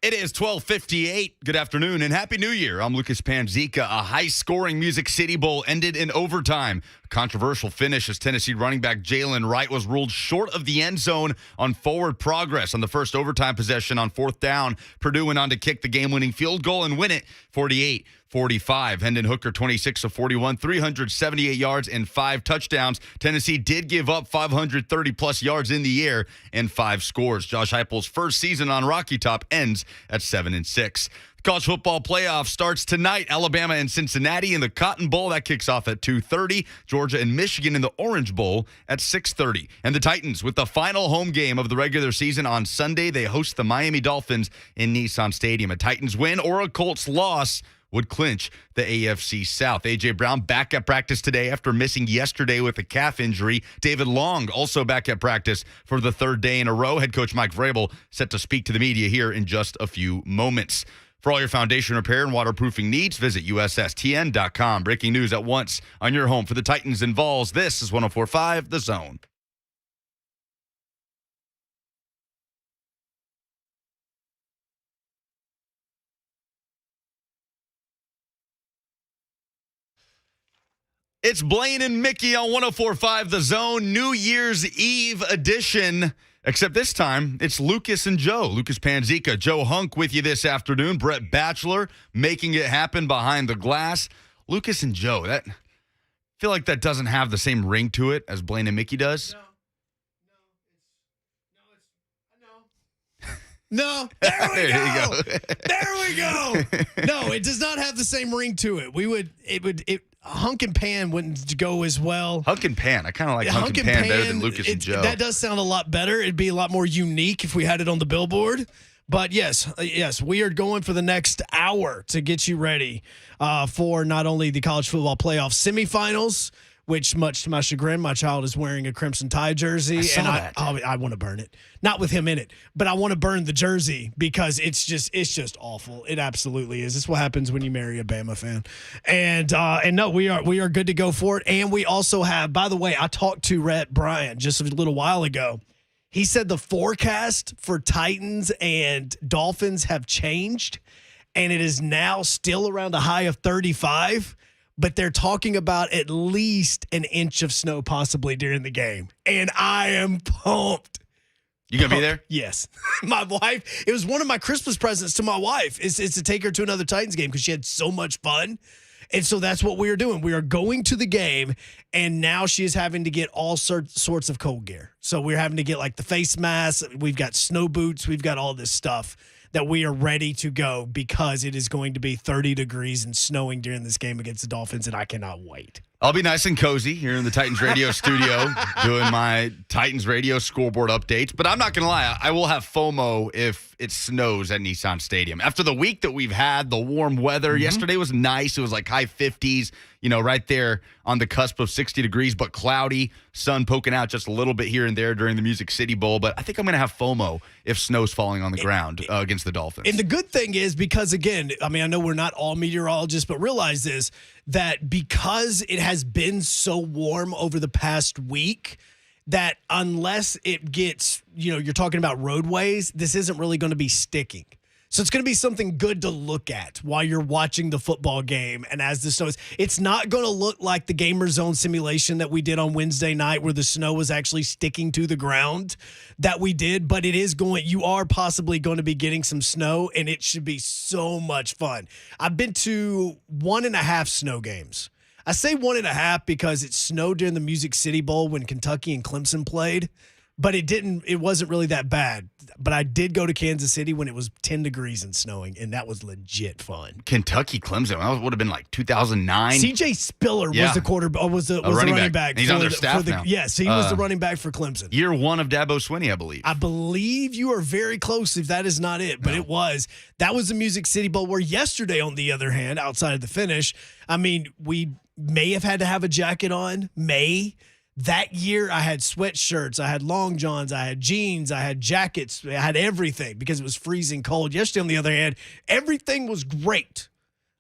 It is 12:58. Good afternoon and Happy New Year. I'm Lucas Panzica. A high-scoring Music City Bowl ended in overtime. A controversial finish as Tennessee running back Jalen Wright was ruled short of the end zone on forward progress on the first overtime possession on fourth down. Purdue went on to kick the game-winning field goal and win it 48-45. Hendon Hooker 26 of 41, 378 yards and 5 touchdowns. Tennessee did give up 530-plus yards in the air and 5 scores. Josh Heupel's first season on Rocky Top ends at 7-6. The college football playoff starts tonight. Alabama and Cincinnati in the Cotton Bowl. That kicks off at 2:30. Georgia and Michigan in the Orange Bowl at 6:30. And the Titans with the final home game of the regular season on Sunday. They host the Miami Dolphins in Nissan Stadium. A Titans win or a Colts loss would clinch the AFC South. A.J. Brown back at practice today after missing yesterday with a calf injury. David Long also back at practice for the third day in a row. Head coach Mike Vrabel set to speak to the media here in just a few moments. For all your foundation repair and waterproofing needs, visit USSTN.com. Breaking news at once on your home for the Titans and Vols. This is 104.5 The Zone. It's Blaine and Mickey on 104.5 The Zone, New Year's Eve edition. Except this time, it's Lucas and Joe. Lucas Panzica, Joe Hunk with you this afternoon. Brett Batchelor making it happen behind the glass. Lucas and Joe, I feel like that doesn't have the same ring to it as Blaine and Mickey does. No, there we go. There we go. No, it does not have the same ring to it. Hunk and Pan wouldn't go as well. Hunk and Pan. I kind of like Hunk and Pan better than Lucas and Joe. That does sound a lot better. It'd be a lot more unique if we had it on the billboard. But yes, we are going for the next hour to get you ready for not only the college football playoff semifinals, which, much to my chagrin, my child is wearing a Crimson Tide jersey. I want to burn it. Not with him in it, but I want to burn the jersey because it's just awful. It absolutely is. This is what happens when you marry a Bama fan. And no, we are good to go for it. And we also have, by the way, I talked to Rhett Bryant just a little while ago. He said the forecast for Titans and Dolphins have changed, and it is now still around a high of 35. But they're talking about at least an inch of snow possibly during the game. And I am pumped. You going to be there? Yes. My wife, it was one of my Christmas presents to my wife is to take her to another Titans game because she had so much fun. And so that's what we are doing. We are going to the game, and now she is having to get all sorts of cold gear. So we're having to get like the face mask. We've got snow boots. We've got all this stuff that we are ready to go because it is going to be 30 degrees and snowing during this game against the Dolphins, and I cannot wait. I'll be nice and cozy here in the Titans radio studio doing my Titans radio scoreboard updates. But I'm not going to lie, I will have FOMO if it snows at Nissan Stadium. After the week that we've had, the warm weather, yesterday was nice. It was like high 50s, right there on the cusp of 60 degrees, but cloudy, sun poking out just a little bit here and there during the Music City Bowl. But I think I'm going to have FOMO if snow's falling on the ground against the Dolphins. And the good thing is because, again, I know we're not all meteorologists, but realize this, that because it has been so warm over the past week, that unless it gets, you're talking about roadways, this isn't really going to be sticking. So it's going to be something good to look at while you're watching the football game. And as the snow is, it's not going to look like the Gamer Zone simulation that we did on Wednesday night where the snow was actually sticking to the ground that we did. But you are possibly going to be getting some snow, and it should be so much fun. I've been to 1.5 snow games. I say 1.5 because it snowed during the Music City Bowl when Kentucky and Clemson played. But it wasn't really that bad. But I did go to Kansas City when it was 10 degrees and snowing, and that was legit fun. Kentucky, Clemson, that would have been like 2009. C.J. Spiller was the running back. And he's on their staff now. Yes, he was the running back for Clemson. Year one of Dabo Swinney, I believe. I believe you are very close if that is not it, but it was. That was the Music City Bowl where yesterday, on the other hand, outside of the finish, we may have had to have a jacket on, That year, I had sweatshirts, I had long johns, I had jeans, I had jackets, I had everything because it was freezing cold. Yesterday, on the other hand, everything was great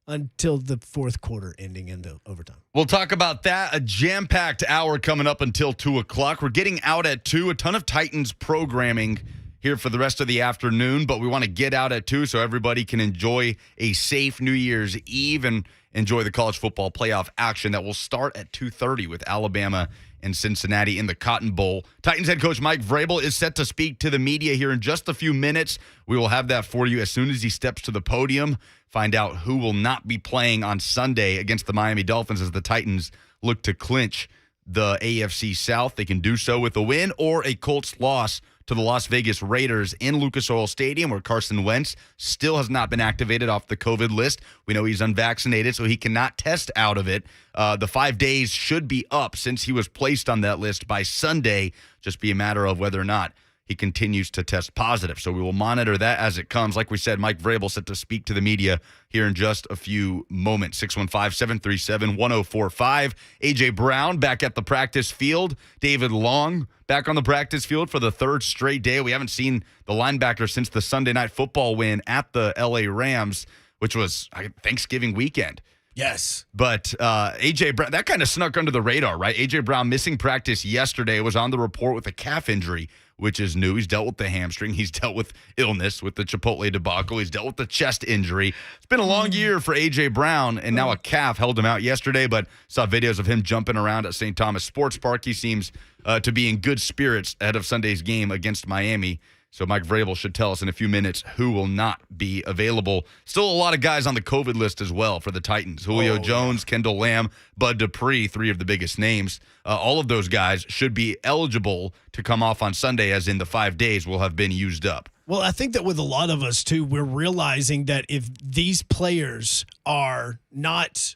until the fourth quarter ending into overtime. We'll talk about that. A jam-packed hour coming up until 2 o'clock. We're getting out at 2. A ton of Titans programming here for the rest of the afternoon, but we want to get out at 2 so everybody can enjoy a safe New Year's Eve and enjoy the college football playoff action that will start at 2:30 with Alabama and Cincinnati in the Cotton Bowl. Titans head coach Mike Vrabel is set to speak to the media here in just a few minutes. We will have that for you as soon as he steps to the podium. Find out who will not be playing on Sunday against the Miami Dolphins as the Titans look to clinch the AFC South. They can do so with a win or a Colts loss to the Las Vegas Raiders in Lucas Oil Stadium, where Carson Wentz still has not been activated off the COVID list. We know he's unvaccinated, so he cannot test out of it. The 5 days should be up since he was placed on that list by Sunday. Just be a matter of whether or not he continues to test positive. So we will monitor that as it comes. Like we said, Mike Vrabel set to speak to the media here in just a few moments. 615-737-1045. A.J. Brown back at the practice field. David Long back on the practice field for the third straight day. We haven't seen the linebacker since the Sunday Night Football win at the L.A. Rams, which was Thanksgiving weekend. Yes. But A.J. Brown, that kind of snuck under the radar, right? A.J. Brown missing practice yesterday, was on the report with a calf injury, which is new. He's dealt with the hamstring. He's dealt with illness with the Chipotle debacle. He's dealt with the chest injury. It's been a long year for A.J. Brown, and now a calf held him out yesterday, but saw videos of him jumping around at St. Thomas Sports Park. He seems to be in good spirits ahead of Sunday's game against Miami. So Mike Vrabel should tell us in a few minutes who will not be available. Still a lot of guys on the COVID list as well for the Titans. Julio Jones, Kendall Lamb, Bud Dupree, three of the biggest names. All of those guys should be eligible to come off on Sunday, as in the 5 days will have been used up. Well, I think that with a lot of us, too, we're realizing that if these players are not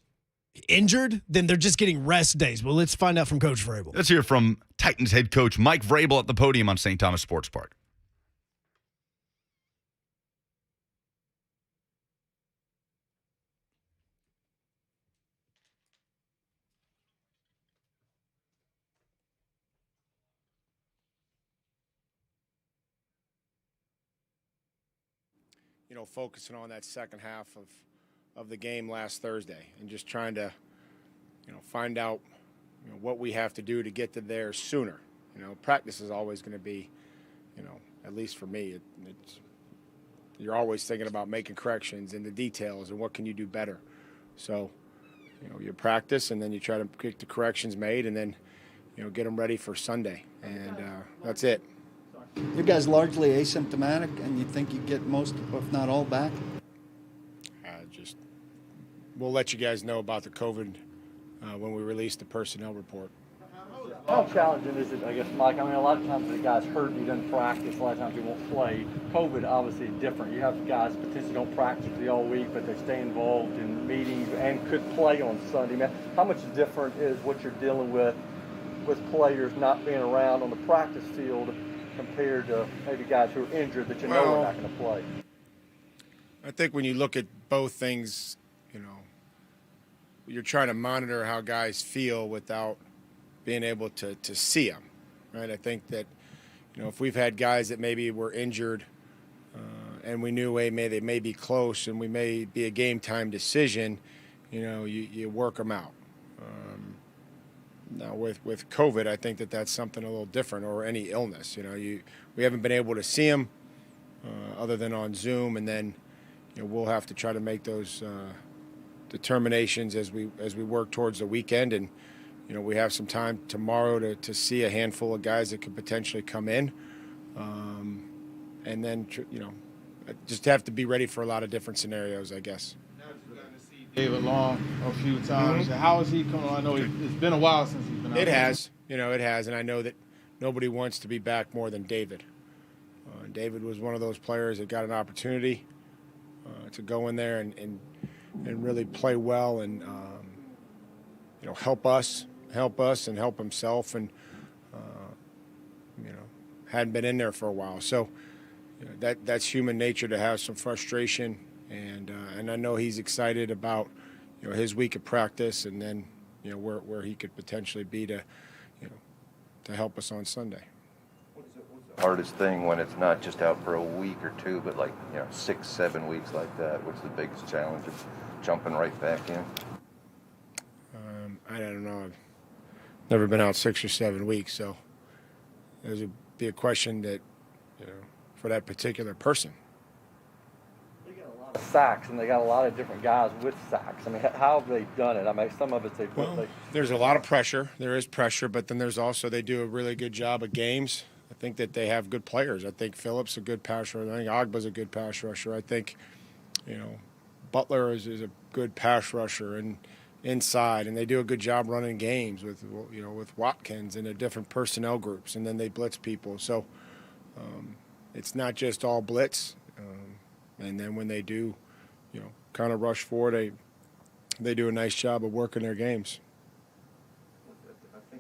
injured, then they're just getting rest days. Well, let's find out from Coach Vrabel. Let's hear from Titans head coach Mike Vrabel at the podium on St. Thomas Sports Park. Focusing on that second half of the game last Thursday and just trying to, find out, what we have to do to get to there sooner. Practice is always going to be, at least for me, you're always thinking about making corrections and the details and what can you do better. So, you practice and then you try to get the corrections made and then, get them ready for Sunday. And that's it. You guys largely asymptomatic, and you think you get most, if not all, back? We'll let you guys know about the COVID when we release the personnel report. How challenging is it, I guess, Mike? I mean, a lot of times the guy's hurt and he doesn't practice. A lot of times he won't play. COVID, obviously, is different. You have guys potentially don't practice for the all week, but they stay involved in meetings and could play on Sunday. Man, how much different is what you're dealing with players not being around on the practice field compared to maybe guys who are injured that are not going to play? I think when you look at both things, you're trying to monitor how guys feel without being able to see them, right? I think that, if we've had guys that maybe were injured and we knew they may be close and we may be a game time decision, you work them out. Now with COVID, I think that's something a little different, or any illness. We haven't been able to see them other than on Zoom, and then we'll have to try to make those determinations as we work towards the weekend. And we have some time tomorrow to see a handful of guys that could potentially come in, and then just have to be ready for a lot of different scenarios, I guess. David Long a few times. Mm-hmm. How is he coming? I know it's been a while since he's been out. It has, and I know that nobody wants to be back more than David. David was one of those players that got an opportunity to go in there and really play well and help us and help himself, and hadn't been in there for a while. So that's human nature to have some frustration. And I know he's excited about his week of practice, and then where he could potentially be to help us on Sunday. What's the hardest thing when it's not just out for a week or two, but 6-7 weeks like that? What's the biggest challenge of jumping right back in? I don't know. I've never been out 6 or 7 weeks, so there's be a question that for that particular person. They got a lot of sacks, and they got a lot of different guys with sacks. I mean, how have they done it? I mean, some of it's There's a lot of pressure. There is pressure, but then there's also they do a really good job of games. I think that they have good players. I think Phillips a good pass rusher. I think Ogba's a good pass rusher. I think, Butler is a good pass rusher and inside, and they do a good job running games with Watkins and the different personnel groups, and then they blitz people. So it's not just all blitz. And then when they do, kind of rush forward, they do a nice job of working their games.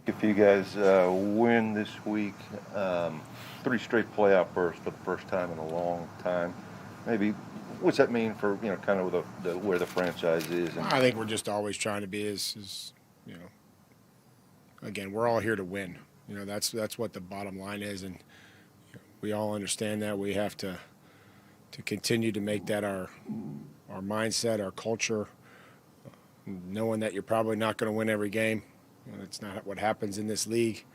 If you guys win this week, 3 straight playoff berths for the first time in a long time, maybe what's that mean for kind of where the franchise is? I think we're just always trying to be as again, we're all here to win. That's what the bottom line is, and we all understand that. We have to continue to make that our mindset, our culture, knowing that you're probably not going to win every game. That's not what happens in this league.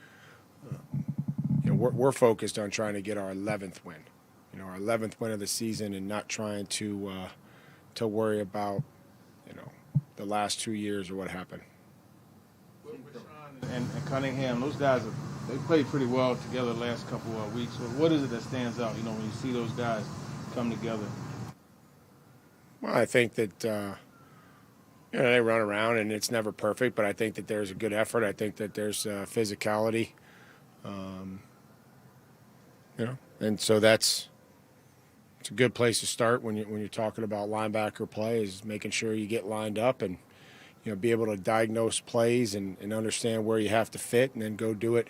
We're focused on trying to get our 11th win, our 11th win of the season, and not trying to worry about, the last 2 years or what happened. And Cunningham, those guys, they played pretty well together the last couple of weeks. So what is it that stands out, when you see those guys come together? Well, I think that, they run around, and it's never perfect, but I think that there's a good effort. I think that there's physicality, and so it's a good place to start when you're talking about linebacker play, is making sure you get lined up and be able to diagnose plays and understand where you have to fit, and then go do it,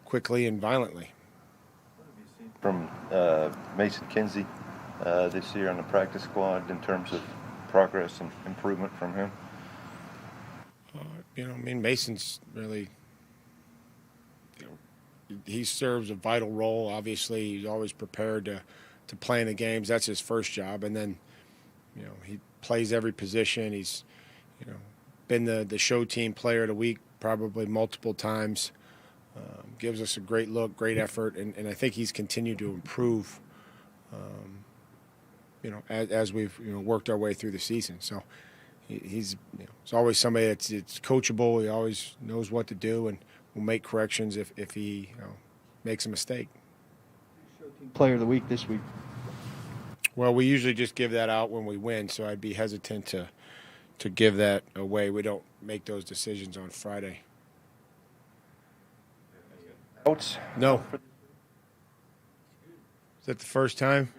quickly and violently. From Mason Kinsey this year on the practice squad in terms of progress and improvement from him? Mason's really, he serves a vital role. Obviously, he's always prepared to play in the games. That's his first job. And then, he plays every position. He's, been the show team player of the week probably multiple times. Gives us a great look, great effort, and I think he's continued to improve, as we've worked our way through the season. So he's always somebody that's coachable. He always knows what to do and will make corrections if he makes a mistake. Player of the week this week. Well, we usually just give that out when we win, so I'd be hesitant to give that away. We don't make those decisions on Friday. Outs? No. Is that the first time?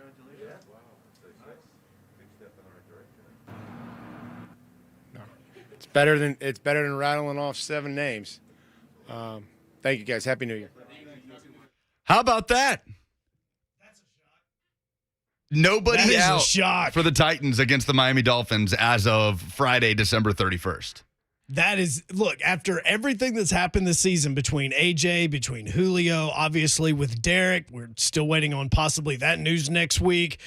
No. It's better than rattling off 7 names. Thank you, guys. Happy New Year. How about that? Nobody That is a out shock. for the Titans against the Miami Dolphins as of Friday, December 31st. That is, look, after everything that's happened this season between AJ, between Julio, obviously with Derek, we're still waiting on possibly that news next week.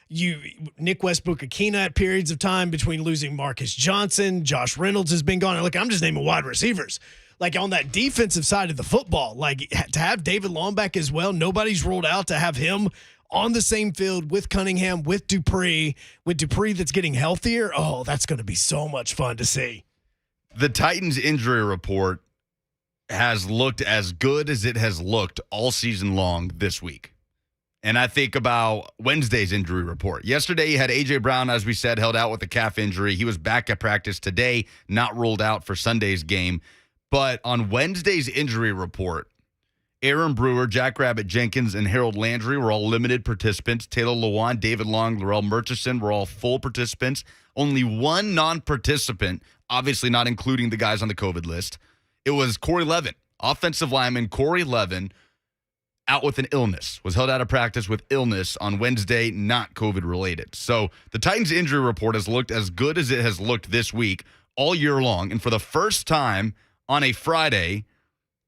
Nick Westbrook-Akina at periods of time between losing Marcus Johnson, Josh Reynolds has been gone. Look, I'm just naming wide receivers. Like on that defensive side of the football, like to have David Long back as well, nobody's ruled out to have him on the same field with Cunningham, with Dupree that's getting healthier. Oh, that's going to be so much fun to see. The Titans injury report has looked as good as it has looked all season long this week. And I think about Wednesday's injury report. Yesterday, you had A.J. Brown, as we said, held out with a calf injury. He was back at practice today, not ruled out for Sunday's game. But on Wednesday's injury report, Aaron Brewer, Jackrabbit Jenkins, and Harold Landry were all limited participants. Taylor Lewan, David Long, Laurel Murchison were all full participants. Only one non-participant, obviously not including the guys on the COVID list. It was Corey Levin, offensive lineman Corey Levin, out with an illness, was held out of practice with illness on Wednesday, not COVID-related. So the Titans injury report has looked as good as it has looked this week all year long. And for the first time on a Friday,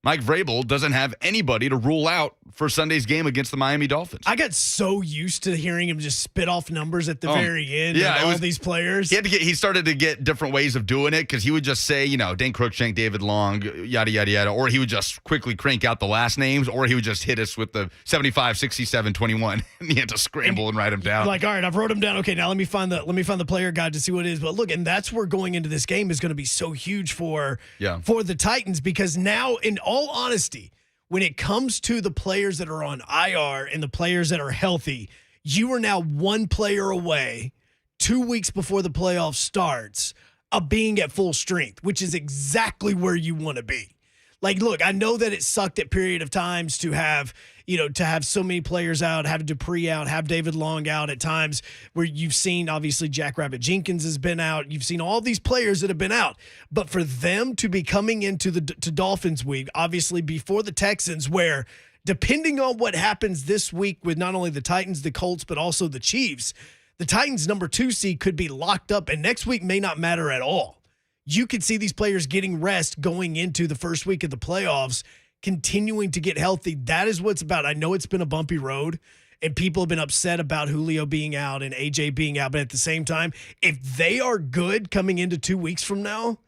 Mike Vrabel doesn't have anybody to rule out for Sunday's game against the Miami Dolphins. I got so used to hearing him just spit off numbers at the very end. Yeah, of all these players. He started to get different ways of doing it because he would just say, Dane Cruikshank, David Long, yada, yada, yada. Or he would just quickly crank out the last names, or he would just hit us with the 75, 67, 21. And he had to scramble and write them down. Like, all right, I've wrote them down. Okay, now let me find the player guide to see what it is. But look, and that's where going into this game is going to be so huge for the Titans, because now, in all honesty, when it comes to the players that are on IR and the players that are healthy, you are now one player away 2 weeks before the playoff starts of being at full strength, which is exactly where you want to be. Like, look, I know that it sucked at period of times to have so many players out, have Dupree out, have David Long out at times, where you've seen, obviously, Jackrabbit Jenkins has been out. You've seen all these players that have been out. But for them to be coming into to Dolphins week, obviously before the Texans, where depending on what happens this week with not only the Titans, the Colts, but also the Chiefs, the Titans' number 2 seed could be locked up, and next week may not matter at all. You could see these players getting rest going into the first week of the playoffs, continuing to get healthy. That is what's about. I know it's been a bumpy road, and people have been upset about Julio being out and AJ being out. But at the same time, if they are good coming into 2 weeks from now,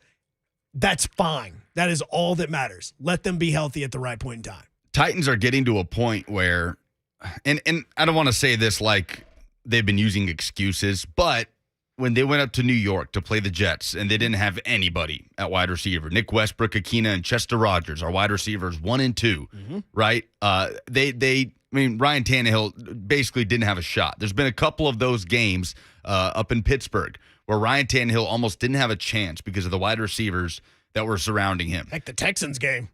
that's fine. That is all that matters. Let them be healthy at the right point in time. Titans are getting to a point where, and I don't want to say this like they've been using excuses, but when they went up to New York to play the Jets and they didn't have anybody at wide receiver, Nick Westbrook, Akina, and Chester Rogers, our wide receivers 1 and 2, right? Ryan Tannehill basically didn't have a shot. There's been a couple of those games up in Pittsburgh where Ryan Tannehill almost didn't have a chance because of the wide receivers that were surrounding him. Heck, the Texans game.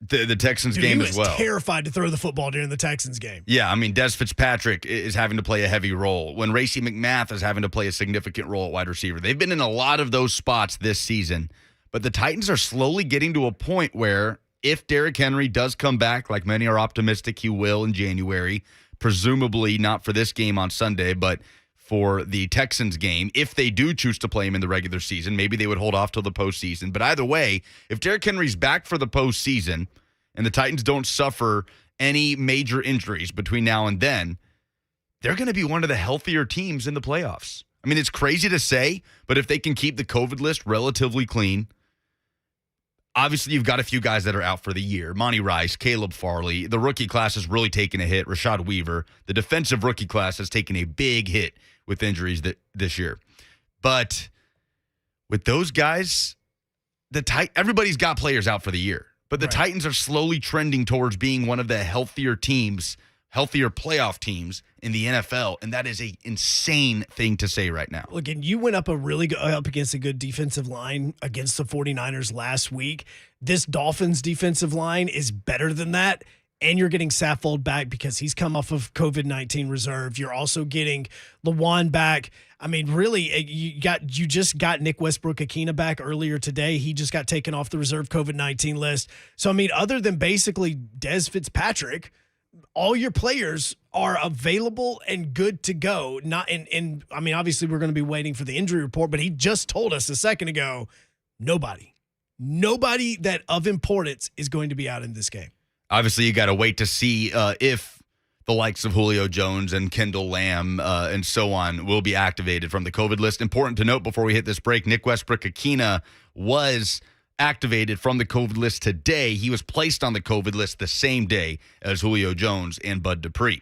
The Texans game as well. He was terrified to throw the football during the Texans game. Yeah, I mean, Des Fitzpatrick is having to play a heavy role when Racey McMath is having to play a significant role at wide receiver. They've been in a lot of those spots this season, but the Titans are slowly getting to a point where if Derrick Henry does come back, like many are optimistic he will in January, presumably not for this game on Sunday, but for the Texans game, if they do choose to play him in the regular season, maybe they would hold off till the postseason. But either way, if Derrick Henry's back for the postseason and the Titans don't suffer any major injuries between now and then, they're going to be one of the healthier teams in the playoffs. I mean, it's crazy to say, but if they can keep the COVID list relatively clean, obviously you've got a few guys that are out for the year. Monty Rice, Caleb Farley. The rookie class has really taken a hit. Rashad Weaver. The defensive rookie class has taken a big hit with injuries this year. But with those guys, everybody's got players out for the year. But the Titans are slowly trending towards being one of the healthier teams, healthier playoff teams in the NFL, and that is an insane thing to say right now. Look, and you went up up against a good defensive line against the 49ers last week. This Dolphins defensive line is better than that, and you're getting Saffold back because he's come off of COVID-19 reserve. You're also getting Lawan back. I mean, really, you just got Nick Westbrook-Akina back earlier today. He just got taken off the reserve COVID-19 list. So, I mean, other than basically Des Fitzpatrick, all your players are available and good to go. I mean, obviously, we're going to be waiting for the injury report, but he just told us a second ago, nobody that of importance is going to be out in this game. Obviously, you got to wait to see if the likes of Julio Jones and Kendall Lamb and so on will be activated from the COVID list. Important to note before we hit this break, Nick Westbrook-Akina was activated from the COVID list today. He was placed on the COVID list the same day as Julio Jones and Bud Dupree.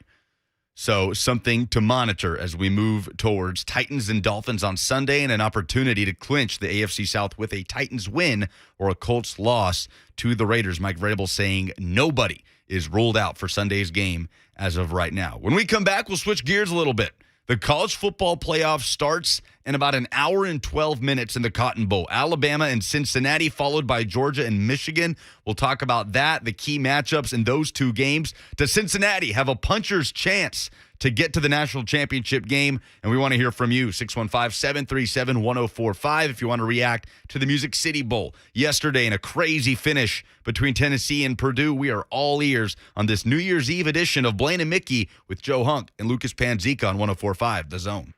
So something to monitor as we move towards Titans and Dolphins on Sunday and an opportunity to clinch the AFC South with a Titans win or a Colts loss to the Raiders. Mike Vrabel saying nobody is ruled out for Sunday's game as of right now. When we come back, we'll switch gears a little bit. The college football playoff starts in about an hour and 12 minutes in the Cotton Bowl. Alabama and Cincinnati, followed by Georgia and Michigan. We'll talk about that, the key matchups in those two games. Does Cincinnati have a puncher's chance to get to the national championship game? And we want to hear from you, 615-737-1045, if you want to react to the Music City Bowl yesterday in a crazy finish between Tennessee and Purdue. We are all ears on this New Year's Eve edition of Blaine and Mickey with Joe Hunk and Lucas Panzica on 1045 The Zone.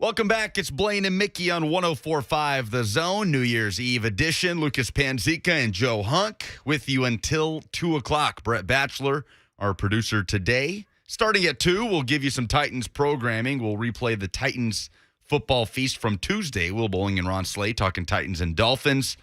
Welcome back. It's Blaine and Mickey on 104.5 The Zone, New Year's Eve edition. Lucas Panzica and Joe Hunk with you until 2 o'clock. Brett Batchelor, our producer today. Starting at 2, we'll give you some Titans programming. We'll replay the Titans football feast from Tuesday. Will Bowling and Ron Slay talking Titans and Dolphins.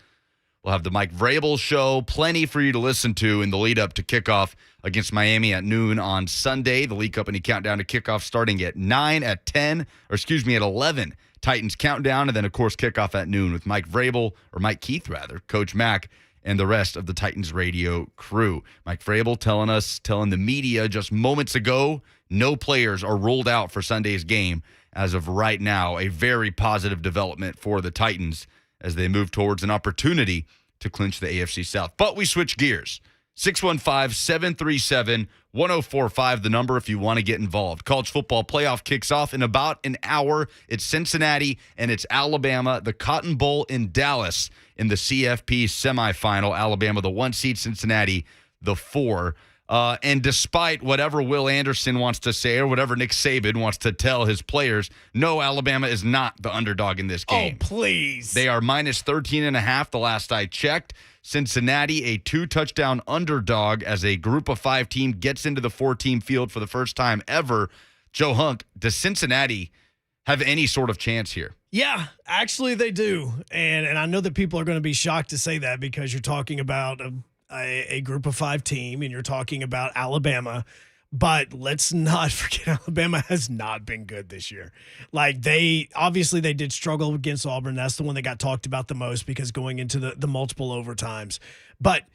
We'll have the Mike Vrabel show. Plenty for you to listen to in the lead up to kickoff against Miami at noon on Sunday. The League Company countdown to kickoff starting at 9, at 11. Titans countdown, and then, of course, kickoff at noon with Mike Vrabel, or Mike Keith, rather, Coach Mack, and the rest of the Titans radio crew. Mike Vrabel telling the media just moments ago, no players are ruled out for Sunday's game as of right now. A very positive development for the Titans as they move towards an opportunity to clinch the AFC South. But we switch gears. 615-737-1045, the number if you want to get involved. College football playoff kicks off in about an hour. It's Cincinnati and it's Alabama, the Cotton Bowl in Dallas in the CFP semifinal. Alabama, the 1 seed, Cincinnati, the 4. And despite whatever Will Anderson wants to say or whatever Nick Saban wants to tell his players, no, Alabama is not the underdog in this game. Oh, please. They are minus 13.5 the last I checked. Cincinnati, a 2-touchdown underdog as a group of 5 team gets into the 4-team field for the first time ever. Joe Hunk, does Cincinnati have any sort of chance here? Yeah, actually they do. And I know that people are going to be shocked to say that because you're talking about a group of 5 team and you're talking about Alabama. But let's not forget Alabama has not been good this year. Like they did struggle against Auburn. That's the one that got talked about the most because going into the multiple overtimes. But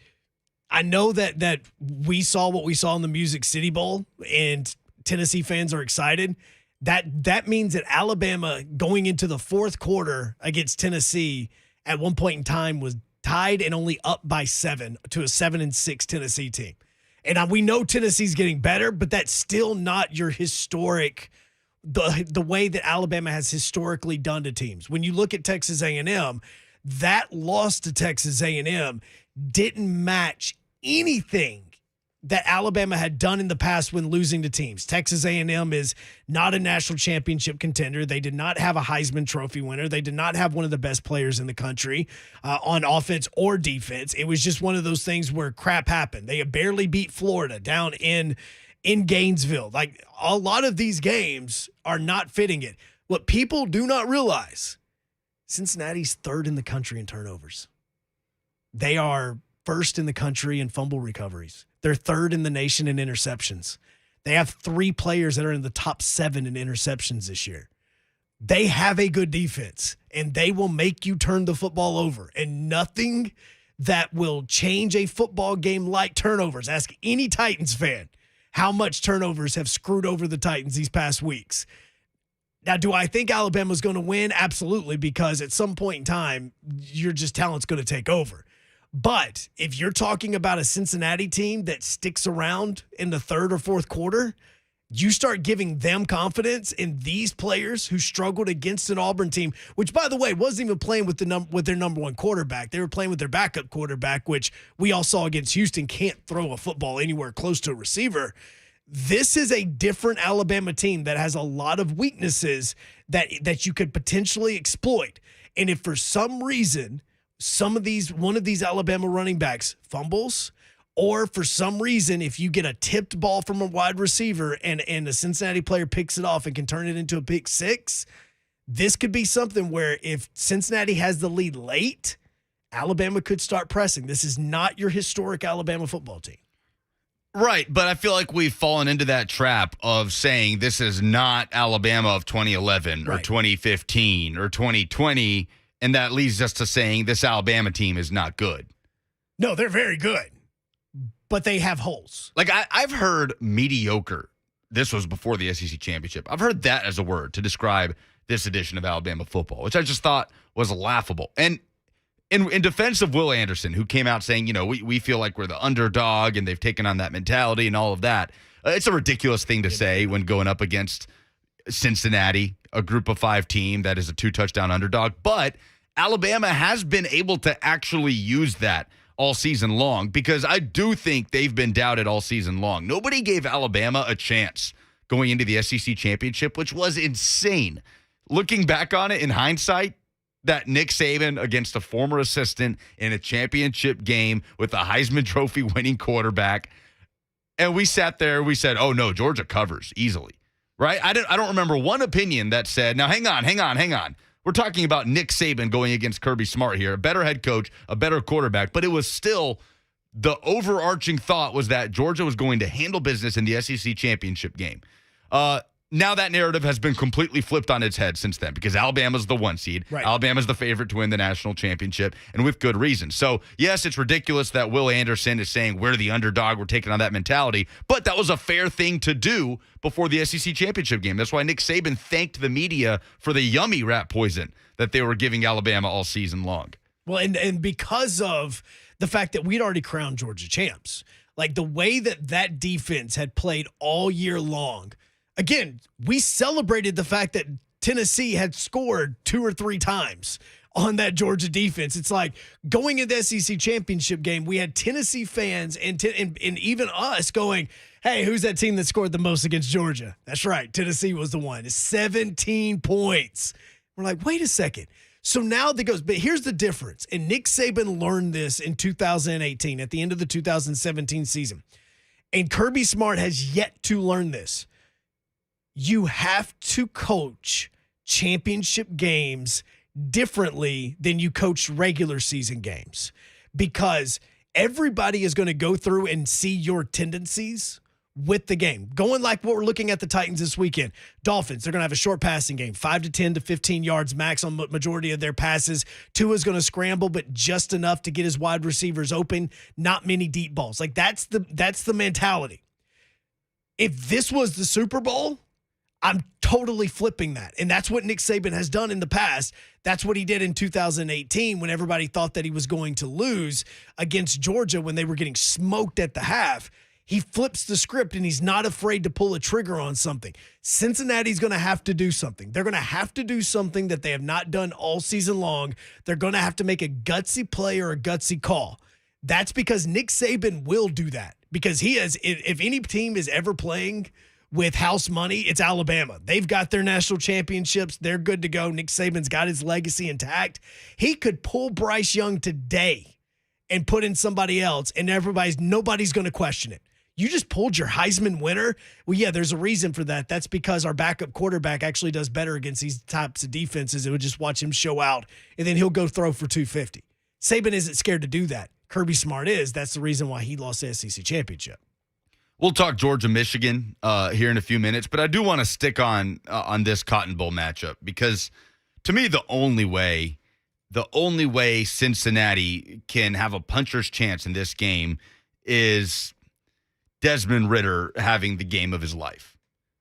I know that we saw what we saw in the Music City Bowl and Tennessee fans are excited. That means that Alabama going into the fourth quarter against Tennessee at one point in time was tied and only up by 7 to a 7-6 Tennessee team. And we know Tennessee's getting better, but that's still not your historic, the way that Alabama has historically done to teams. When you look at Texas A&M, that loss to Texas A&M didn't match anything that Alabama had done in the past when losing to teams. Texas A&M is not a national championship contender. They did not have a Heisman Trophy winner. They did not have one of the best players in the country on offense or defense. It was just one of those things where crap happened. They barely beat Florida down in Gainesville. Like a lot of these games are not fitting it. What people do not realize, Cincinnati's 3rd in the country in turnovers. They are 1st in the country in fumble recoveries. They're 3rd in the nation in interceptions. They have 3 players that are in the top 7 in interceptions this year. They have a good defense, and they will make you turn the football over. And nothing that will change a football game like turnovers. Ask any Titans fan how much turnovers have screwed over the Titans these past weeks. Now, do I think Alabama's going to win? Absolutely, because at some point in time, your talent's going to take over. But if you're talking about a Cincinnati team that sticks around in the 3rd or 4th quarter, you start giving them confidence in these players who struggled against an Auburn team, which, by the way, wasn't even playing with their number 1 quarterback. They were playing with their backup quarterback, which we all saw against Houston can't throw a football anywhere close to a receiver. This is a different Alabama team that has a lot of weaknesses that you could potentially exploit. And if for some reason one of these Alabama running backs fumbles, or for some reason, if you get a tipped ball from a wide receiver and a Cincinnati player picks it off and can turn it into a pick 6, this could be something where if Cincinnati has the lead late, Alabama could start pressing. This is not your historic Alabama football team. Right, but I feel like we've fallen into that trap of saying this is not Alabama of 2011 or 2015 or 2020. And that leads us to saying this Alabama team is not good. No, they're very good, but they have holes. Like I've heard mediocre. This was before the SEC championship. I've heard that as a word to describe this edition of Alabama football, which I just thought was laughable. And in defense of Will Anderson, who came out saying, we feel like we're the underdog and they've taken on that mentality and all of that. It's a ridiculous thing to say when going up against Cincinnati, a group of 5 team that is a 2-touchdown underdog. But Alabama has been able to actually use that all season long because I do think they've been doubted all season long. Nobody gave Alabama a chance going into the SEC championship, which was insane. looking back on it in hindsight, that Nick Saban against a former assistant in a championship game with a Heisman Trophy winning quarterback. And we sat there, we said, oh no, Georgia covers easily, right? I don't remember one opinion that said, now hang on. We're talking about Nick Saban going against Kirby Smart here, a better head coach, a better quarterback, but it was still the overarching thought was that Georgia was going to handle business in the SEC championship game. Now that narrative has been completely flipped on its head since then because Alabama's the 1 seed. Right. Alabama's the favorite to win the national championship, and with good reason. So, yes, it's ridiculous that Will Anderson is saying we're the underdog, we're taking on that mentality, but that was a fair thing to do before the SEC championship game. That's why Nick Saban thanked the media for the yummy rat poison that they were giving Alabama all season long. Well, and because of the fact that we'd already crowned Georgia champs, like the way that defense had played all year long. Again, we celebrated the fact that Tennessee had scored 2 or 3 times on that Georgia defense. It's like going into the SEC championship game, we had Tennessee fans and even us going, hey, who's that team that scored the most against Georgia? That's right. Tennessee was the one. It's 17 points. We're like, wait a second. So now that goes, but here's the difference. And Nick Saban learned this in 2018 at the end of the 2017 season. And Kirby Smart has yet to learn this. You have to coach championship games differently than you coach regular season games because everybody is going to go through and see your tendencies with the game. Going like what we're looking at the Titans this weekend. Dolphins, they're going to have a short passing game, 5 to 10 to 15 yards max on the majority of their passes. Tua's going to scramble, but just enough to get his wide receivers open. Not many deep balls. Like that's the mentality. If this was the Super Bowl, I'm totally flipping that. And that's what Nick Saban has done in the past. That's what he did in 2018 when everybody thought that he was going to lose against Georgia when they were getting smoked at the half. He flips the script and he's not afraid to pull a trigger on something. Cincinnati's going to have to do something. They're going to have to do something that they have not done all season long. They're going to have to make a gutsy play or a gutsy call. That's because Nick Saban will do that because he has, if any team is ever playing with house money, it's Alabama. They've got their national championships. They're good to go. Nick Saban's got his legacy intact. He could pull Bryce Young today and put in somebody else, and nobody's going to question it. You just pulled your Heisman winner? Well, yeah, there's a reason for that. That's because our backup quarterback actually does better against these types of defenses. It would just watch him show out, and then he'll go throw for 250. Saban isn't scared to do that. Kirby Smart is. That's the reason why he lost the SEC championship. We'll talk Georgia-Michigan here in a few minutes, but I do want to stick on this Cotton Bowl matchup because to me the only way Cincinnati can have a puncher's chance in this game is Desmond Ridder having the game of his life.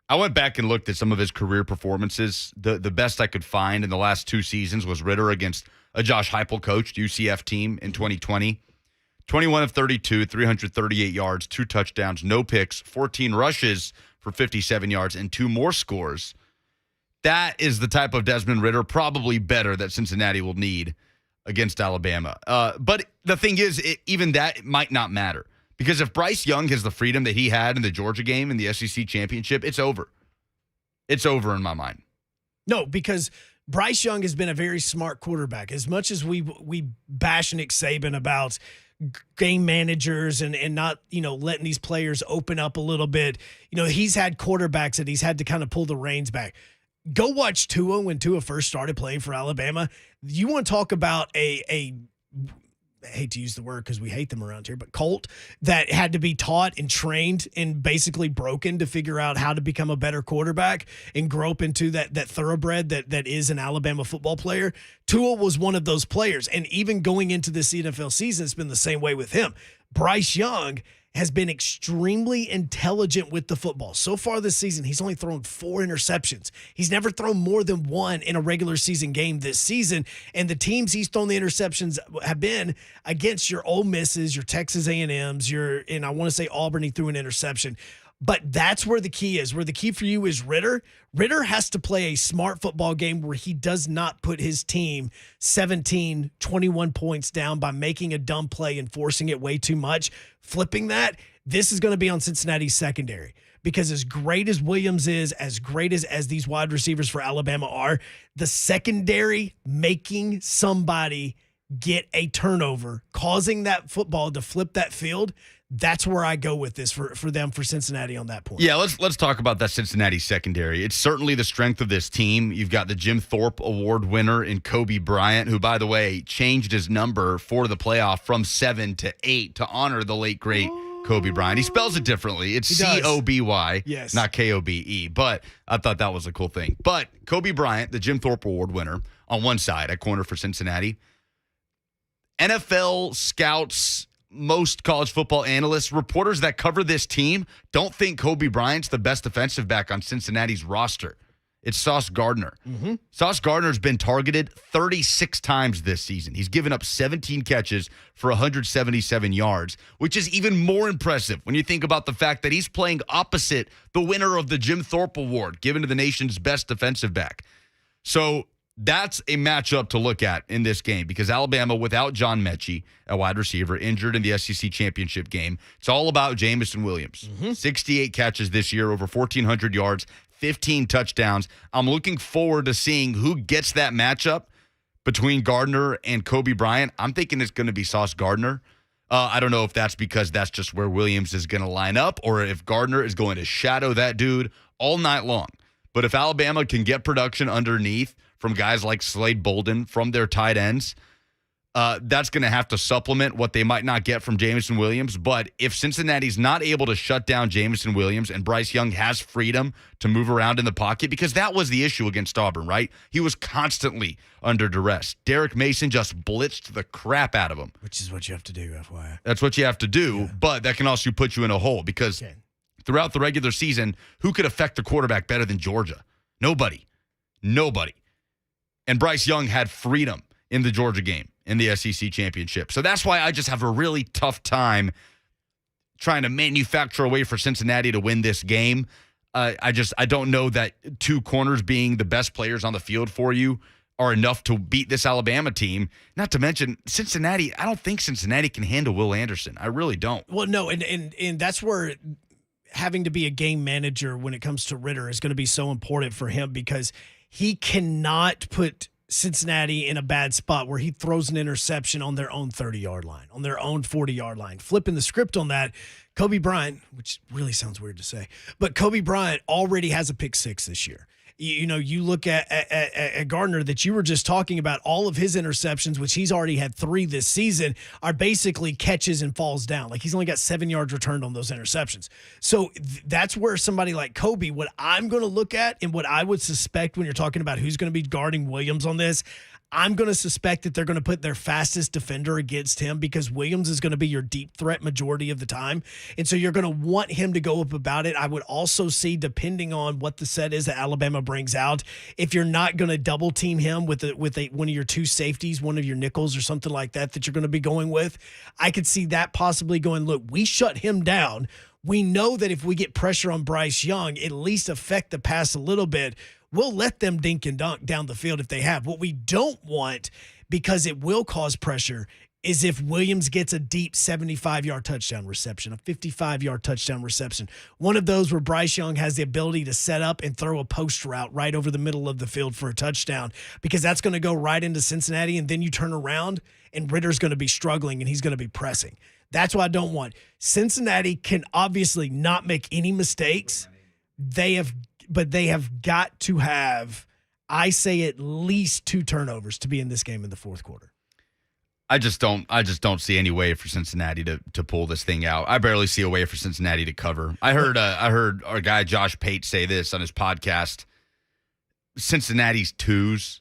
I went back and looked at some of his career performances. The best I could find in the last 2 seasons was Ridder against a Josh Heupel coached UCF team in 2020. 21 of 32, 338 yards, 2 touchdowns, no picks, 14 rushes for 57 yards, and 2 more scores. That is the type of Desmond Ridder, probably better, that Cincinnati will need against Alabama. But the thing is, even that might not matter. Because if Bryce Young has the freedom that he had in the Georgia game in the SEC championship, it's over. It's over in my mind. No, because Bryce Young has been a very smart quarterback. As much as we bash Nick Saban about game managers and not, letting these players open up a little bit, he's had quarterbacks that he's had to kind of pull the reins back. Go watch Tua when Tua first started playing for Alabama. You want to talk about I hate to use the word because we hate them around here, but colt that had to be taught and trained and basically broken to figure out how to become a better quarterback and grow up into that thoroughbred that is an Alabama football player. Tua was one of those players. And even going into this NFL season, it's been the same way with him. Bryce Young has been extremely intelligent with the football. So far this season, he's only thrown 4 interceptions. He's never thrown more than 1 in a regular season game this season. And the teams he's thrown the interceptions have been against your Ole Misses, your Texas A&Ms, and I want to say Auburn, he threw an interception. But that's where the key is. Where the key for you is Ridder. Ridder has to play a smart football game where he does not put his team 17, 21 points down by making a dumb play and forcing it way too much. Flipping that, this is going to be on Cincinnati's secondary because as great as Williams is, as great as these wide receivers for Alabama are, the secondary making somebody get a turnover, causing that football to flip that field, that's where I go with this for them, for Cincinnati on that point. Yeah, let's talk about that Cincinnati secondary. It's certainly the strength of this team. You've got the Jim Thorpe Award winner in Kobe Bryant, who, by the way, changed his number for the playoff from 7 to 8 to honor the late, great Kobe Bryant. He spells it differently. It's C-O-B-Y, yes, not K-O-B-E. But I thought that was a cool thing. But Kobe Bryant, the Jim Thorpe Award winner, on one side at corner for Cincinnati. NFL scouts, most college football analysts, reporters that cover this team don't think Kobe Bryant's the best defensive back on Cincinnati's roster. It's Sauce Gardner. Mm-hmm. Sauce Gardner's been targeted 36 times this season. He's given up 17 catches for 177 yards, which is even more impressive when you think about the fact that he's playing opposite the winner of the Jim Thorpe Award, given to the nation's best defensive back. So that's a matchup to look at in this game because Alabama, without John Mechie, a wide receiver, injured in the SEC championship game. It's all about Jamison Williams. 68 catches this year, over 1,400 yards, 15 touchdowns. I'm looking forward to seeing who gets that matchup between Gardner and Kobe Bryant. I'm thinking it's going to be Sauce Gardner. I don't know if that's because that's just where Williams is going to line up or if Gardner is going to shadow that dude all night long. But if Alabama can get production underneath from guys like Slade Bolden, from their tight ends, that's going to have to supplement what they might not get from Jamison Williams. But if Cincinnati's not able to shut down Jamison Williams and Bryce Young has freedom to move around in the pocket, because that was the issue against Auburn, right? He was constantly under duress. Derek Mason just blitzed the crap out of him. Which is what you have to do, FYI. That's what you have to do, but that can also put you in a hole because throughout the regular season, who could affect the quarterback better than Georgia? Nobody. And Bryce Young had freedom in the Georgia game in the SEC championship. So that's why I just have a really tough time trying to manufacture a way for Cincinnati to win this game. I don't know that two corners being the best players on the field for you are enough to beat this Alabama team. Not to mention Cincinnati. I don't think Cincinnati can handle Will Anderson. I really don't. Well, no, and that's where having to be a game manager when it comes to Ritter is going to be so important for him because he cannot put Cincinnati in a bad spot where he throws an interception on their own 30-yard line, on their own 40-yard line. Flipping the script on that, Kobe Bryant, which really sounds weird to say, but Kobe Bryant already has a pick six this year. You look at Gardner that you were just talking about, all of his interceptions, which he's already had 3 this season, are basically catches and falls down. Like he's only got 7 yards returned on those interceptions. So that's where somebody like Kobe, what I'm going to look at and what I would suspect when you're talking about who's going to be guarding Williams on this, I'm going to suspect that they're going to put their fastest defender against him because Williams is going to be your deep threat majority of the time. And so you're going to want him to go up about it. I would also see, depending on what the set is that Alabama brings out, if you're not going to double team him with one of your two safeties, one of your nickels or something like that you're going to be going with, I could see that possibly going, look, we shut him down. We know that if we get pressure on Bryce Young, at least affect the pass a little bit. We'll let them dink and dunk down the field if they have. What we don't want, because it will cause pressure, is if Williams gets a deep 75-yard touchdown reception, a 55-yard touchdown reception. One of those where Bryce Young has the ability to set up and throw a post route right over the middle of the field for a touchdown, because that's going to go right into Cincinnati, and then you turn around and Ritter's going to be struggling and he's going to be pressing. That's what I don't want. Cincinnati can obviously not make any mistakes. But they have got to have, I say, at least 2 turnovers to be in this game in the fourth quarter. I just don't see any way for Cincinnati to pull this thing out. I barely see a way for Cincinnati to cover. I heard our guy Josh Pate say this on his podcast. Cincinnati's 2s,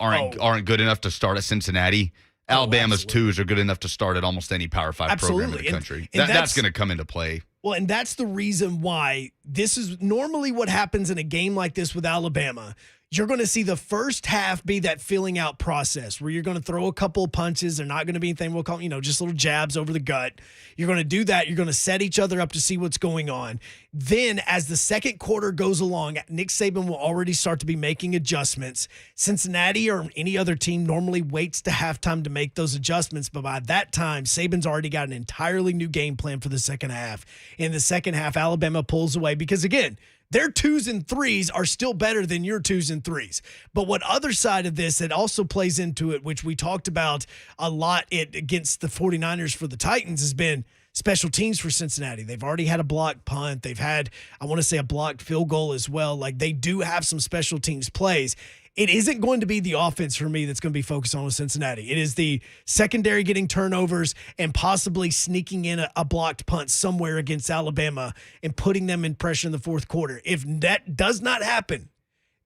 aren't good enough to start at Cincinnati. Alabama's 2s are good enough to start at almost any Power 5 program in the country. And that's going to come into play. Well, and that's the reason why this is normally what happens in a game like this with Alabama. you're going to see the first half be that filling out process where you're going to throw a couple of punches. They're not going to be anything we'll call, just little jabs over the gut. You're going to do that. You're going to set each other up to see what's going on. Then as the second quarter goes along, Nick Saban will already start to be making adjustments. Cincinnati or any other team normally waits to halftime to make those adjustments. But by that time, Saban's already got an entirely new game plan for the second half. In the second half, Alabama pulls away because, again, their 2s and 3s are still better than your 2s and 3s. But what other side of this that also plays into it, which we talked about a lot against the 49ers for the Titans, has been special teams for Cincinnati. They've already had a blocked punt. They've had, I want to say, a blocked field goal as well. Like, they do have some special teams plays. It isn't going to be the offense for me that's going to be focused on with Cincinnati. It is the secondary getting turnovers and possibly sneaking in a blocked punt somewhere against Alabama and putting them in pressure in the fourth quarter. If that does not happen,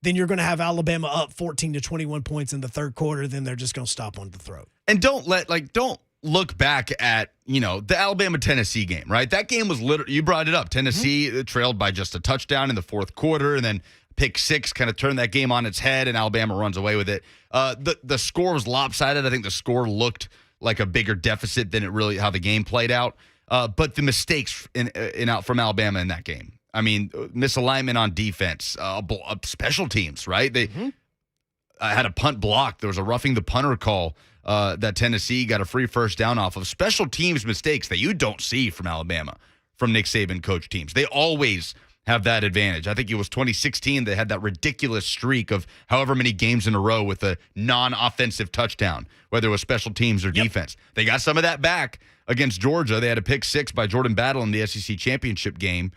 then you're going to have Alabama up 14 to 21 points in the third quarter. Then they're just going to stop on the throat. And don't look back at, the Alabama-Tennessee game, right? That game was literally, you brought it up. Tennessee trailed by just a touchdown in the fourth quarter, and then pick six kind of turned that game on its head, and Alabama runs away with it. The score was lopsided. I think the score looked like a bigger deficit than it really how the game played out. But the mistakes from Alabama in that game. I mean, misalignment on defense, special teams, right? They had a punt block. There was a roughing the punter call that Tennessee got a free first down off of. Special teams mistakes that you don't see from Alabama, from Nick Saban coach teams. They always have that advantage. I think it was 2016 they had that ridiculous streak of however many games in a row with a non-offensive touchdown, whether it was special teams or defense. They got some of that back against Georgia. They had a pick six by Jordan Battle in the SEC championship game.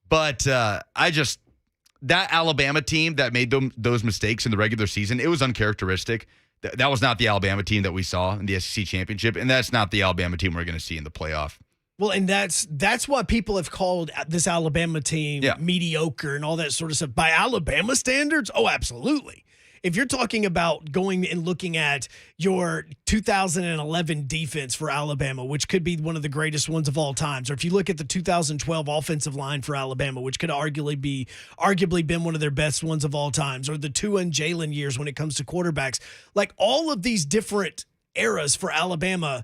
But that Alabama team that made those mistakes in the regular season, it was uncharacteristic. That was not the Alabama team that we saw in the SEC championship, and that's not the Alabama team we're going to see in the playoff. Well, and that's why people have called this Alabama team mediocre and all that sort of stuff. By Alabama standards, oh, absolutely. If you're talking about going and looking at your 2011 defense for Alabama, which could be one of the greatest ones of all times, or if you look at the 2012 offensive line for Alabama, which could arguably been one of their best ones of all times, or the Tua and Jalen years when it comes to quarterbacks, like all of these different eras for Alabama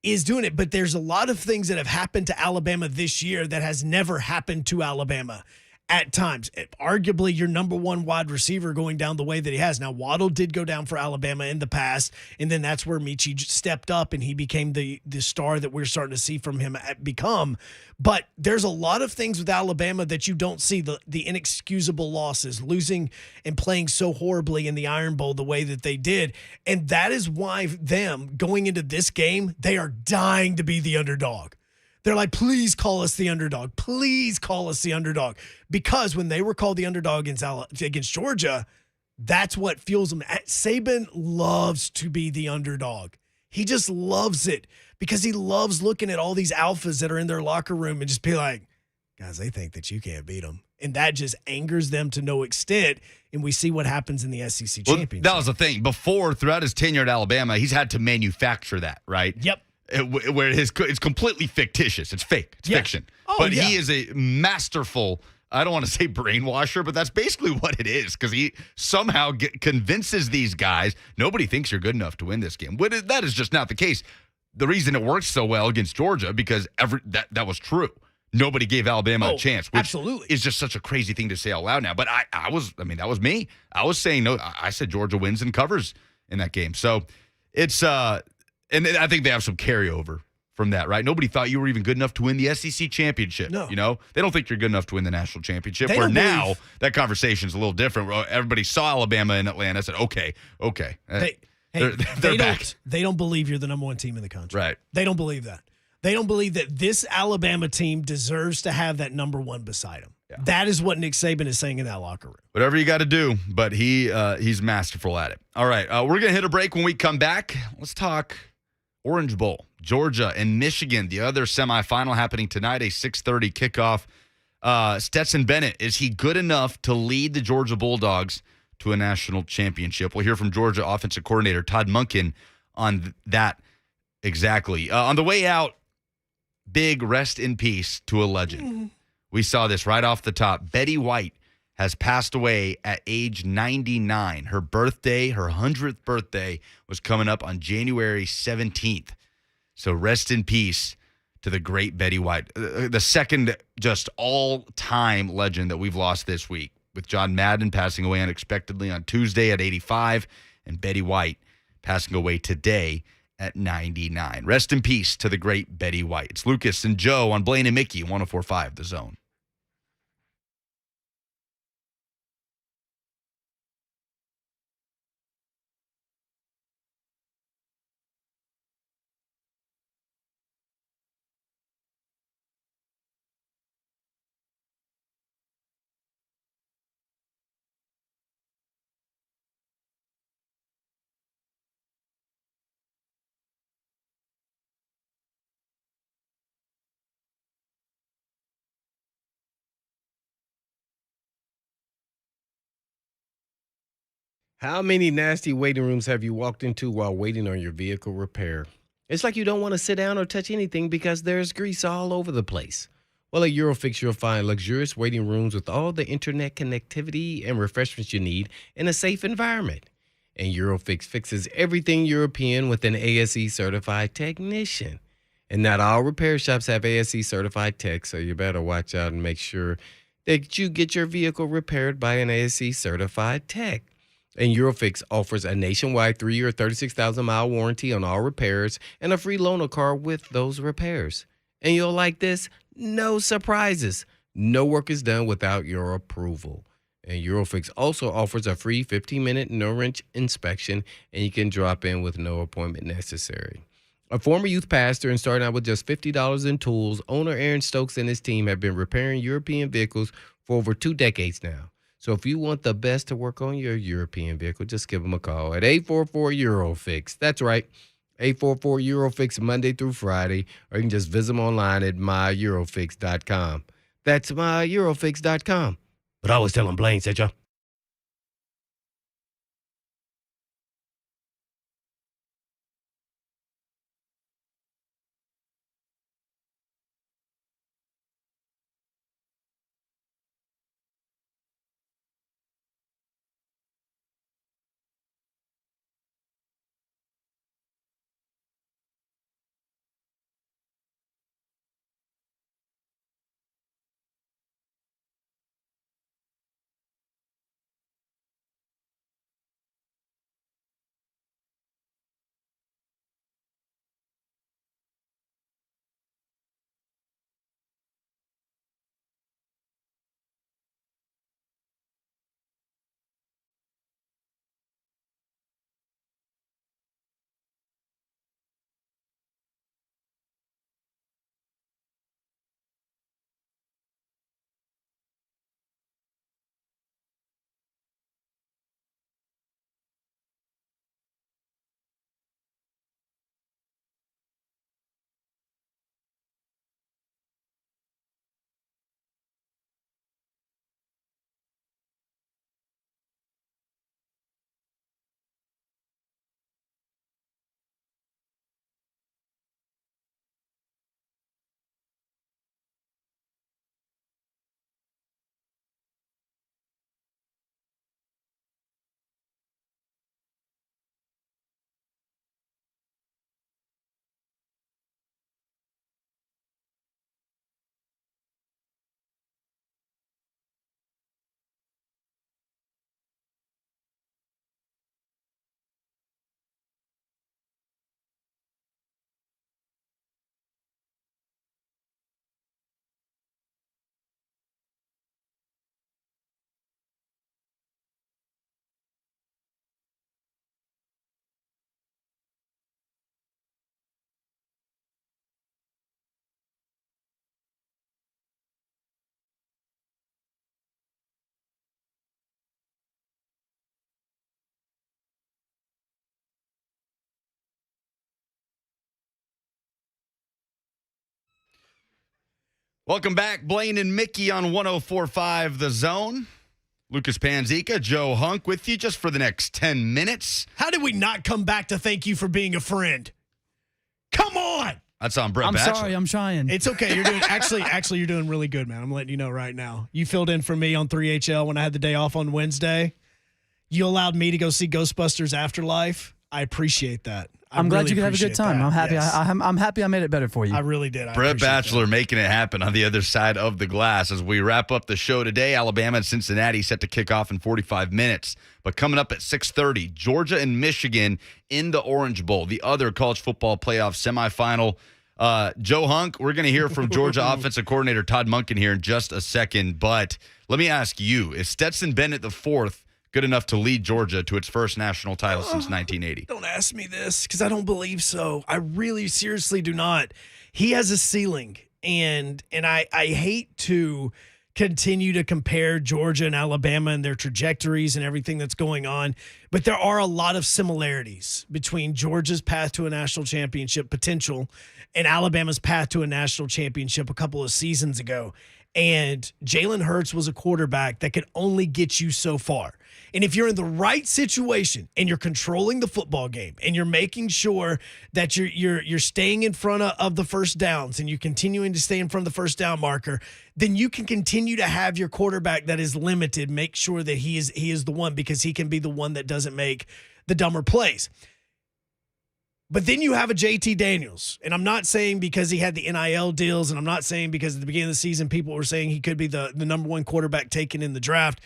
is doing it. But there's a lot of things that have happened to Alabama this year that has never happened to Alabama at times. Arguably your number one wide receiver going down the way that he has. Now, Waddle did go down for Alabama in the past, and then that's where Michie stepped up and he became the star that we're starting to see from him become. But there's a lot of things with Alabama that you don't see, the inexcusable losses, losing and playing so horribly in the Iron Bowl the way that they did. And that is why them going into this game, they are dying to be the underdog. They're like, please call us the underdog. Please call us the underdog. Because when they were called the underdog against Georgia, that's what fuels them. Saban loves to be the underdog. He just loves it because he loves looking at all these alphas that are in their locker room and just be like, guys, they think that you can't beat them. And that just angers them to no extent. And we see what happens in the SEC championship. That was the thing. Before, throughout his tenure at Alabama, he's had to manufacture that, right? Yep. Where it's completely fictitious. It's fake. It's fiction. But he is a masterful, I don't want to say brainwasher, but that's basically what it is, because he somehow convinces these guys, nobody thinks you're good enough to win this game. That is just not the case. The reason it works so well against Georgia, because that was true. Nobody gave Alabama a chance, which absolutely is just such a crazy thing to say out loud now. But that was me. I was saying no. I said Georgia wins and covers in that game. So it's and I think they have some carryover from that, right? Nobody thought you were even good enough to win the SEC championship. No. They don't think you're good enough to win the national championship. Where now that conversation's a little different. Everybody saw Alabama in Atlanta, said, okay. They're back. They don't believe you're the number one team in the country. Right. They don't believe that. They don't believe that this Alabama team deserves to have that number one beside him. Yeah. That is what Nick Saban is saying in that locker room. Whatever you got to do, but he's masterful at it. All right, we're going to hit a break. When we come back, let's talk Orange Bowl, Georgia and Michigan, the other semifinal happening tonight, a 6:30 kickoff. Stetson Bennett, is he good enough to lead the Georgia Bulldogs to a national championship? We'll hear from Georgia offensive coordinator Todd Monken on that exactly. On the way out, big rest in peace to a legend. We saw this right off the top. Betty White has passed away at age 99. Her birthday, her 100th birthday, was coming up on January 17th. So rest in peace to the great Betty White, the second just all-time legend that we've lost this week, with John Madden passing away unexpectedly on Tuesday at 85, and Betty White passing away today at 99. Rest in peace to the great Betty White. It's Lucas and Joe on Blaine and Mickey, 104.5 The Zone. How many nasty waiting rooms have you walked into while waiting on your vehicle repair? It's like you don't want to sit down or touch anything because there's grease all over the place. Well, at Eurofix, you'll find luxurious waiting rooms with all the internet connectivity and refreshments you need in a safe environment. And Eurofix fixes everything European with an ASE certified technician. And not all repair shops have ASE certified techs, so you better watch out and make sure that you get your vehicle repaired by an ASE certified tech. And Eurofix offers a nationwide 3-year, 36,000-mile warranty on all repairs and a free loaner car with those repairs. And you'll like this? No surprises. No work is done without your approval. And Eurofix also offers a free 15-minute no-wrench inspection, and you can drop in with no appointment necessary. A former youth pastor and starting out with just $50 in tools, owner Aaron Stokes and his team have been repairing European vehicles for over 2 decades now. So if you want the best to work on your European vehicle, just give them a call at 844-EUROFIX. That's right, 844-EUROFIX Monday through Friday, or you can just visit them online at myEurofix.com. That's myEurofix.com. But I always tell them Blaine said, y'all. Welcome back, Blaine and Mickey on 104.5 The Zone. Lucas Panzica, Joe Hunk with you just for the next 10 minutes. How did we not come back to thank you for being a friend? Come on! That's on Brett I'm Batchelor. sorry, I'm trying. It's okay. You're doing actually you're doing really good, man. I'm letting you know right now. You filled in for me on 3HL when I had the day off on Wednesday. You allowed me to go see Ghostbusters Afterlife. I appreciate that. I'm glad you could have a good time. That. I'm happy. Yes. I'm happy I made it better for you. I really did. I Brett appreciate Batchelor that. making it happen on the other side of the glass. As we wrap up the show today, Alabama and Cincinnati set to kick off in 45 minutes. But coming up at 6:30, Georgia and Michigan in the Orange Bowl, the other college football playoff semifinal. Joe Hunk, we're going to hear from Georgia offensive coordinator Todd Monken here in just a second. But let me ask you, is Stetson Bennett IV good enough to lead Georgia to its first national title since 1980? Don't ask me this because I don't believe so. I really seriously do not. He has a ceiling, and I hate to continue to compare Georgia and Alabama and their trajectories and everything that's going on, but there are a lot of similarities between Georgia's path to a national championship potential and Alabama's path to a national championship a couple of seasons ago. And Jalen Hurts was a quarterback that could only get you so far. And if you're in the right situation and you're controlling the football game and you're making sure that you're staying in front of the first downs and you're continuing to stay in front of the first down marker, then you can continue to have your quarterback that is limited make sure that he is the one, because he can be the one that doesn't make the dumber plays. But then you have a JT Daniels, and I'm not saying because he had the NIL deals, and I'm not saying because at the beginning of the season people were saying he could be the number one quarterback taken in the draft,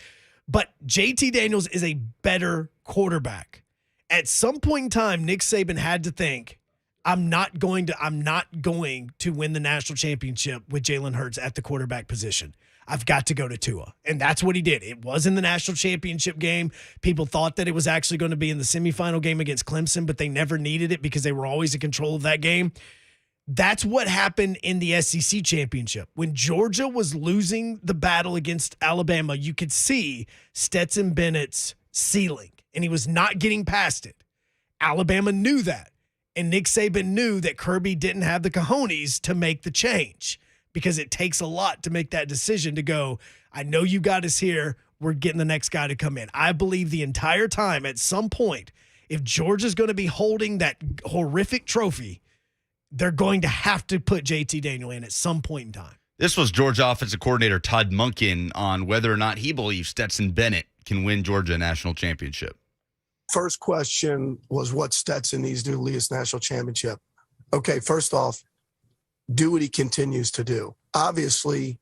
but JT Daniels is a better quarterback. At some point in time, Nick Saban had to think, I'm not going to win the national championship with Jalen Hurts at the quarterback position. I've got to go to Tua. And that's what he did. It was in the national championship game. People thought that it was actually going to be in the semifinal game against Clemson, but they never needed it because they were always in control of that game. That's what happened in the SEC championship. When Georgia was losing the battle against Alabama, you could see Stetson Bennett's ceiling, and he was not getting past it. Alabama knew that, and Nick Saban knew that Kirby didn't have the cojones to make the change, because it takes a lot to make that decision to go, I know you got us here, we're getting the next guy to come in. I believe the entire time at some point, if Georgia's going to be holding that horrific trophy, they're going to have to put JT Daniel in at some point in time. This was Georgia offensive coordinator Todd Monken on whether or not he believes Stetson Bennett can win Georgia a national championship. First question was what Stetson needs to do to lead us national championship. Okay, first off, do what he continues to do. Obviously,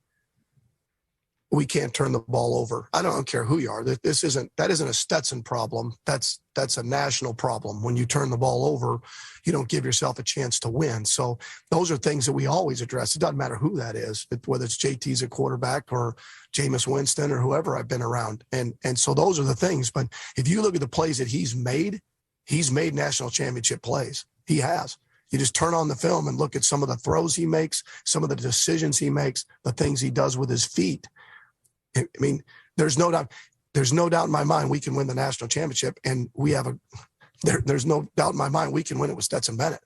we can't turn the ball over. I don't care who you are. That isn't a Stetson problem. That's a national problem. When you turn the ball over, you don't give yourself a chance to win. So those are things that we always address. It doesn't matter who that is, whether it's JT's a quarterback or Jameis Winston or whoever I've been around. And so those are the things. But if you look at the plays that he's made national championship plays. He has. You just turn on the film and look at some of the throws he makes, some of the decisions he makes, the things he does with his feet. I mean, there's no doubt in my mind we can win the national championship, and there's no doubt in my mind we can win it with Stetson Bennett.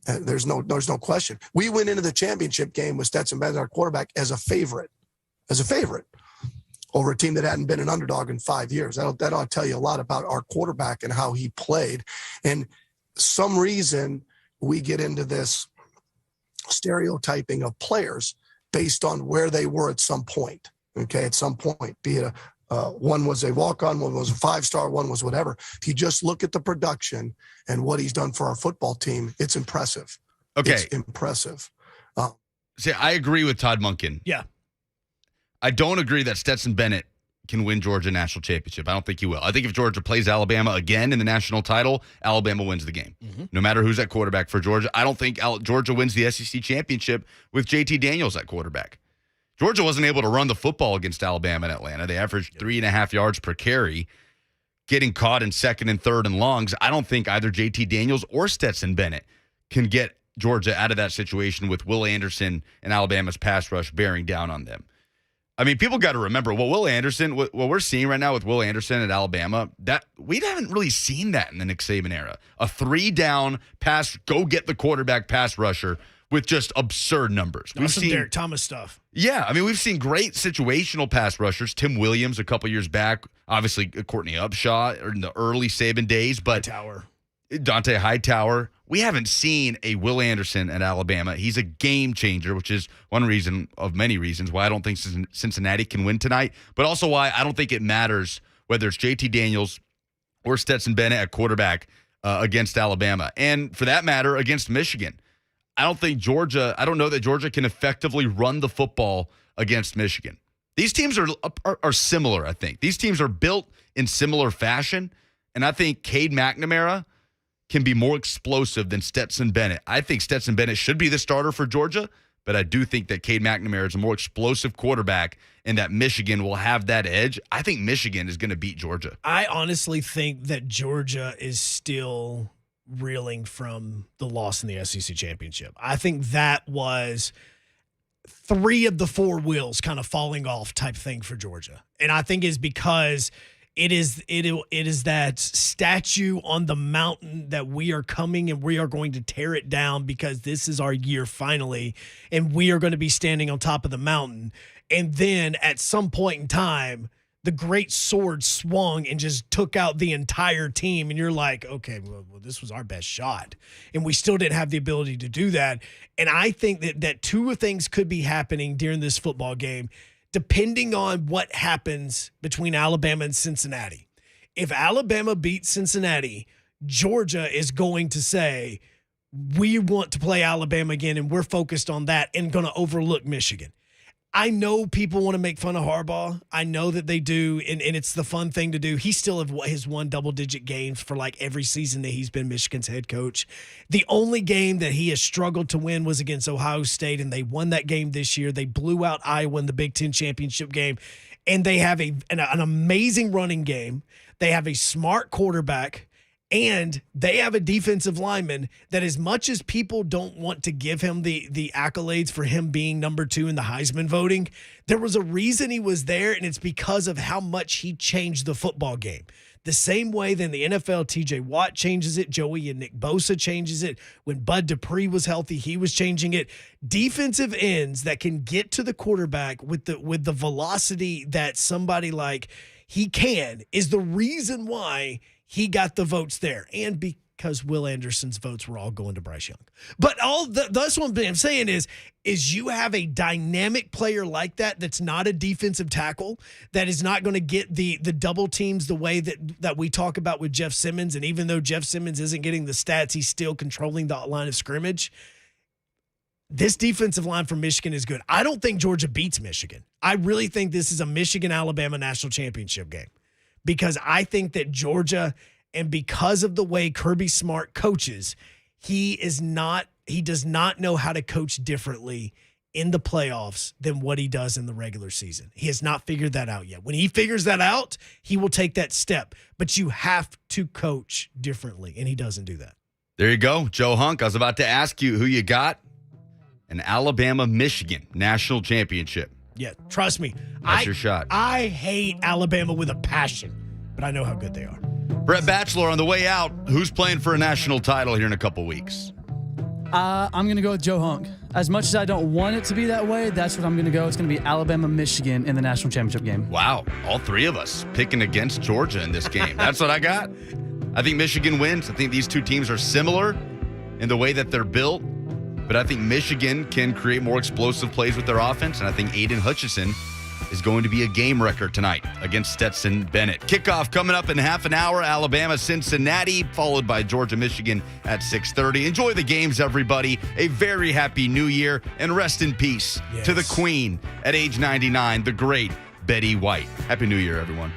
There's no question. We went into the championship game with Stetson Bennett, our quarterback, as a favorite over a team that hadn't been an underdog in 5 years. That ought to tell you a lot about our quarterback and how he played. And some reason we get into this stereotyping of players based on where they were at some point. Okay, at some point, be it one was a walk-on, one was a 5-star, one was whatever. If you just look at the production and what he's done for our football team, it's impressive. Okay. It's impressive. See, I agree with Todd Monken. Yeah. I don't agree that Stetson Bennett can win Georgia a national championship. I don't think he will. I think if Georgia plays Alabama again in the national title, Alabama wins the game. Mm-hmm. No matter who's at quarterback for Georgia. I don't think Georgia wins the SEC championship with JT Daniels at quarterback. Georgia wasn't able to run the football against Alabama and Atlanta. They averaged 3.5 yards per carry, getting caught in second and third and longs. I don't think either JT Daniels or Stetson Bennett can get Georgia out of that situation with Will Anderson and Alabama's pass rush bearing down on them. I mean, people got to remember, what we're seeing right now with Will Anderson at Alabama, that we haven't really seen that in the Nick Saban era. A 3-down pass, go get the quarterback pass rusher with just absurd numbers. We've seen Derek Thomas stuff. Yeah, I mean, we've seen great situational pass rushers. Tim Williams a couple years back, obviously Courtney Upshaw in the early Saban days, but Tower. Dante Hightower. We haven't seen a Will Anderson at Alabama. He's a game changer, which is one reason of many reasons why I don't think Cincinnati can win tonight, but also why I don't think it matters whether it's JT Daniels or Stetson Bennett at quarterback against Alabama. And for that matter, against Michigan. I don't know that Georgia can effectively run the football against Michigan. These teams are similar, I think. These teams are built in similar fashion, and I think Cade McNamara can be more explosive than Stetson Bennett. I think Stetson Bennett should be the starter for Georgia, but I do think that Cade McNamara is a more explosive quarterback and that Michigan will have that edge. I think Michigan is going to beat Georgia. I honestly think that Georgia is still reeling from the loss in the SEC championship. I think that was 3 of the 4 wheels kind of falling off type thing for Georgia. And I think it's because it is that statue on the mountain that we are coming and we are going to tear it down because this is our year finally, and we are going to be standing on top of the mountain. And then at some point in time, the great sword swung and just took out the entire team. And you're like, okay, well, this was our best shot. And we still didn't have the ability to do that. And I think that 2 things could be happening during this football game, depending on what happens between Alabama and Cincinnati. If Alabama beats Cincinnati, Georgia is going to say, we want to play Alabama again, and we're focused on that and going to overlook Michigan. I know people want to make fun of Harbaugh. I know that they do, and it's the fun thing to do. He still has won double-digit games for like every season that he's been Michigan's head coach. The only game that he has struggled to win was against Ohio State, and they won that game this year. They blew out Iowa in the Big Ten championship game, and they have an amazing running game. They have a smart quarterback, and they have a defensive lineman that, as much as people don't want to give him the accolades for him being number 2 in the Heisman voting, there was a reason he was there, and it's because of how much he changed the football game. The same way that in the NFL, TJ Watt changes it, Joey and Nick Bosa changes it. When Bud Dupree was healthy, he was changing it. Defensive ends that can get to the quarterback with the velocity that somebody like he can is the reason why he got the votes there, and because Will Anderson's votes were all going to Bryce Young. But that's what I'm saying is you have a dynamic player like that that's not a defensive tackle, that is not going to get the double teams the way that we talk about with Jeff Simmons. And even though Jeff Simmons isn't getting the stats, he's still controlling the line of scrimmage. This defensive line for Michigan is good. I don't think Georgia beats Michigan. I really think this is a Michigan-Alabama national championship game. Because I think that Georgia, and because of the way Kirby Smart coaches, he does not know how to coach differently in the playoffs than what he does in the regular season. He has not figured that out yet. When he figures that out, he will take that step. But you have to coach differently, and he doesn't do that. There you go, Joe Hunk. I was about to ask you who you got. An Alabama-Michigan national championship. Yeah, trust me. That's your shot. I hate Alabama with a passion, but I know how good they are. Brett Batchelor on the way out. Who's playing for a national title here in a couple weeks? I'm going to go with Joe Hunk. As much as I don't want it to be that way, that's what I'm going to go. It's going to be Alabama-Michigan in the national championship game. Wow. All 3 of us picking against Georgia in this game. That's what I got. I think Michigan wins. I think these 2 teams are similar in the way that they're built. But I think Michigan can create more explosive plays with their offense, and I think Aiden Hutchinson is going to be a game wrecker tonight against Stetson Bennett. Kickoff coming up in half an hour, Alabama-Cincinnati, followed by Georgia-Michigan at 6:30. Enjoy the games, everybody. A very happy new year, and rest in peace to the queen at age 99, the great Betty White. Happy New Year, everyone.